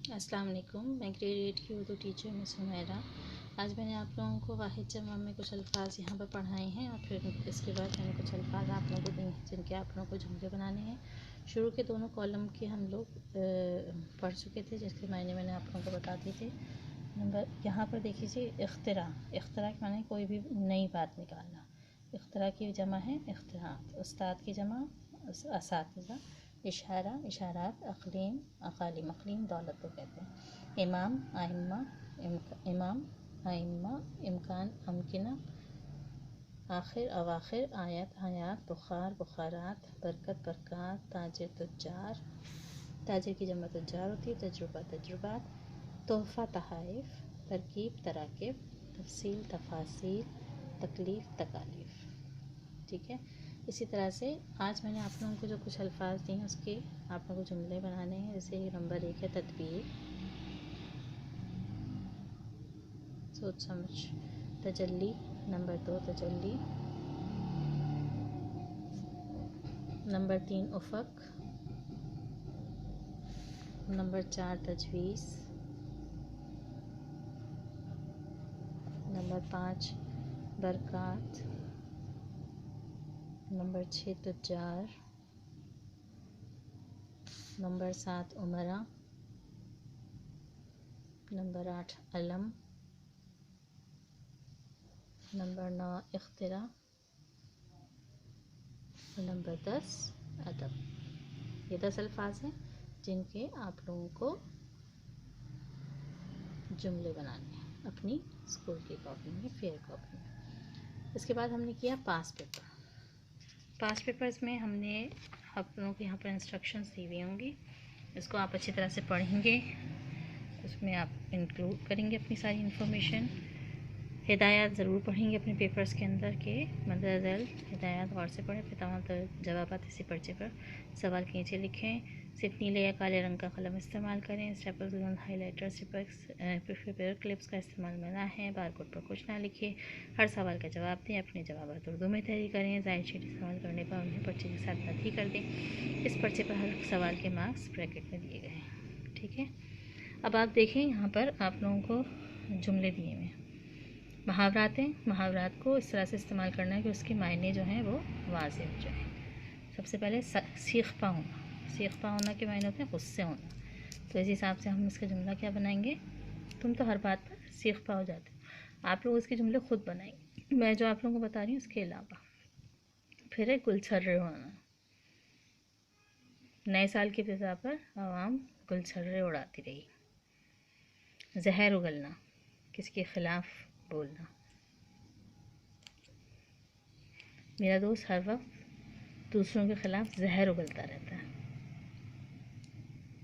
अस्सलाम वालेकुम। मैं ग्रेड 8 की उर्दू टीचर मिस हुमैरा। आज मैंने आप लोगों को वाहिद जमा में कुछ अल्फाज यहाँ पर पढ़ाए हैं और फिर इसके बाद मैंने कुछ अल्फाज आप लोगों को दिए हैं जिनके आप लोगों को जुमले बनाने हैं। शुरू के दोनों कॉलम के हम लोग पढ़ चुके थे, जिसके मायने मैंने आप लोगों को बता दिए थे। नंबर यहाँ पर देखिए जी, इख्तिरा। इख्तिरा के माने कोई भी नई बात निकालना। इख्तिरा की जमा है इख्तिरात। उस्ताद की जमा असातिज़ा। इशारा इशारात। अक़लीम अक़ालिम। अक़लीम दौलत को कहते हैं। इमाम आइम्मा। इमाम आइम्मा। इम्कान अमकिना। आखिर अवाखिर। आयत आयात। बुखार बुखारात। बरकत बरक़ात। ताजिर तुज्जार। ताजिर की जमा तुज्जार होती है। तजुर्बा तजुर्बात। तोहफ़ा तहाइफ़। तरकीब तराकिब। तफसील तफासील। तकलीफ़ तकालीफ़। ठीक है। इसी तरह से आज मैंने आप लोगों को जो कुछ अल्फाज दिए हैं उसके आप लोगों को जुमले बनाने हैं। जैसे नंबर 1 है तदबीर, सोच समझ। तजल्ली। नंबर 2 तजल्ली। नंबर 3 उफ़क़। नंबर 4 तजवीज़। नंबर 5 बरक़ात। नंबर 6 तुज्जार। नंबर 7 उमरा। नंबर 8 अलम। नंबर 9 इख्तिरा। नंबर 10 अदब। ये 10 अल्फाज हैं जिनके आप लोगों को जुमले बनाने हैं अपनी स्कूल की कॉपी में, फेयर कॉपी में। इसके बाद हमने किया पास पेपर। पास पेपर्स में हमने आप लोगों को यहाँ पर इंस्ट्रक्शंस दी हुई होंगी, इसको आप अच्छी तरह से पढ़ेंगे, उसमें आप इंक्लूड करेंगे अपनी सारी इन्फॉर्मेशन। हिदायत ज़रूर पढ़ेंगे अपने पेपर्स के अंदर के मदरजल हिदायत गौर से पढ़ें। फिर तमाम जवाब इसी पर्चे पर सवाल के नीचे लिखें। सिर्फ नीले या काले रंग का कलम इस्तेमाल करें। Staple gun highlighter paper clips का इस्तेमाल मना है। बारकोड पर कुछ ना लिखिए। हर सवाल का जवाब दें। अपने जवाब उर्दू में तैयारी करें। जायद शीट इस्तेमाल करने पर उन्हें पर्चे के साथ रद्दी कर दें। इस पर्चे पर हर सवाल के मार्क्स ब्रैकेट में दिए गए हैं। ठीक है। अब आप देखें, यहाँ पर आप लोगों को जुमले दिए हुए हैं। मुहावरात हैं। मुहावरात को इस तरह से इस्तेमाल करना है कि उसके मायने जो हैं वो वाज़ेह हो जाए। सबसे पहले सीखपा होना। सीखपा होना के मायने होते हैं गुस्से होना। तो इस हिसाब से हम इसका जुमला क्या बनाएंगे? तुम तो हर बात पर सीखपा हो जाते हो। आप लोग इसके जुमले खुद बनाएंगे, मैं जो आप लोगों को बता रही हूँ उसके अलावा। फिर है गुलछर्रे होना। नए साल की फिजा पर आवाम गुलछर्रे उड़ाती रही। जहर उगलना, किसी के खिलाफ बोलना। मेरा दोस्त हर वक्त दूसरों के खिलाफ जहर उगलता रहता है।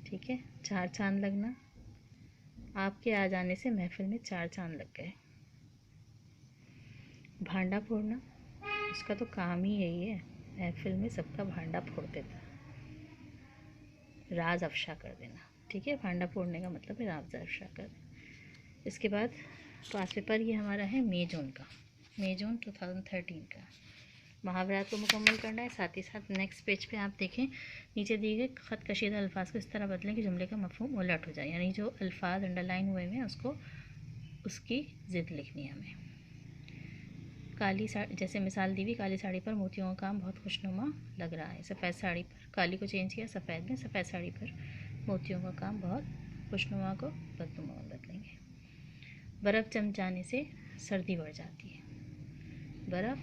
ठीक है। चार चांद लगना, आपके आ जाने से महफिल में 4 चांद लग गए। भांडा फोड़ना, उसका तो काम ही यही है, महफिल में सबका भांडा फोड़ देता है। राज अफशा कर देना। ठीक है। भांडा फोड़ने का मतलब है राज अफशा कर देना। इसके बाद पास पेपर ये हमारा है मई जून का, मई जून 2013 का। मुहावरात को मुकम्मल करना है। साथ ही साथ नेक्स्ट पेज पे आप देखें, नीचे दिए गए ख़त कशीदा अल्फाज को इस तरह बदलें कि जुमले का मफहूम उलट हो जाए। यानी जो अल्फाज अंडरलाइन हुए हैं उसको उसकी ज़िद लिखनी है हमें। काली साड़ी, जैसे मिसाल दी हुई, काली साड़ी पर मोतियों का काम बहुत खुशनुमा लग रहा है। सफ़ेद साड़ी पर, काली को चेंज किया सफ़ेद में, सफ़ेद साड़ी पर मोतियों का काम बहुत खुशनुमा को बदनुमा में बदलेंगे। बर्फ़ जम जाने से सर्दी बढ़ जाती है। बर्फ़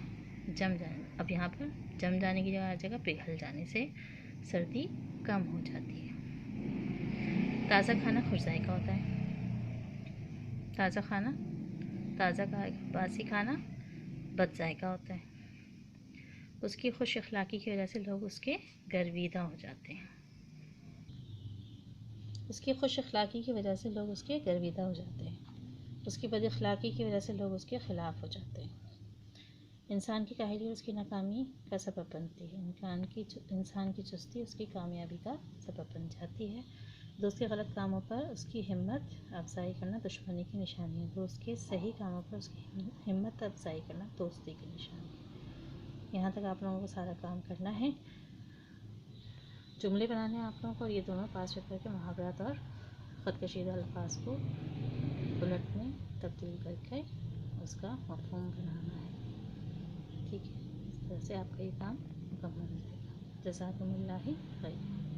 जम जाने, अब यहाँ पर जम जाने की जगह पिघल जाने से सर्दी कम हो जाती है। ताज़ा खाना खुश जायका होता है। ताज़ा खाना, ताज़ा बासी खाना बद जायका होता है। उसकी खुश अखलाक़ी की वजह से लोग उसके गर्विदा हो जाते हैं। उसकी खुश अखलाक़ी की वजह से लोग उसके गर्विदा हो जाते हैं। उसकी बद अखलाक़ी की वजह से लोग उसके ख़िलाफ़ हो जाते हैं। इंसान की काहली उसकी नाकामी का सबब बनती है। इंसान की चुस्ती उसकी कामयाबी का सबब बन जाती है। दोस्त के गलत कामों पर उसकी हिम्मत अफजाई करना दुश्मनी की निशानी है। दोस्त के सही कामों पर उसकी हिम्मत अफजाई करना दोस्ती की निशानी है। यहाँ तक आप लोगों को सारा काम करना है, जुमले बनाने हैं आप लोगों को। और ये दोनों पास पेपर के मुहावरात और ख़त कशीदा अल्फाज को उलट में तब्दील करके उसका मफ़हूम बनाना है। ठीक है, इस तरह से आपका ये काम मुकम्मल हो जाएगा। जज़ाकुमुल्लाह खैर।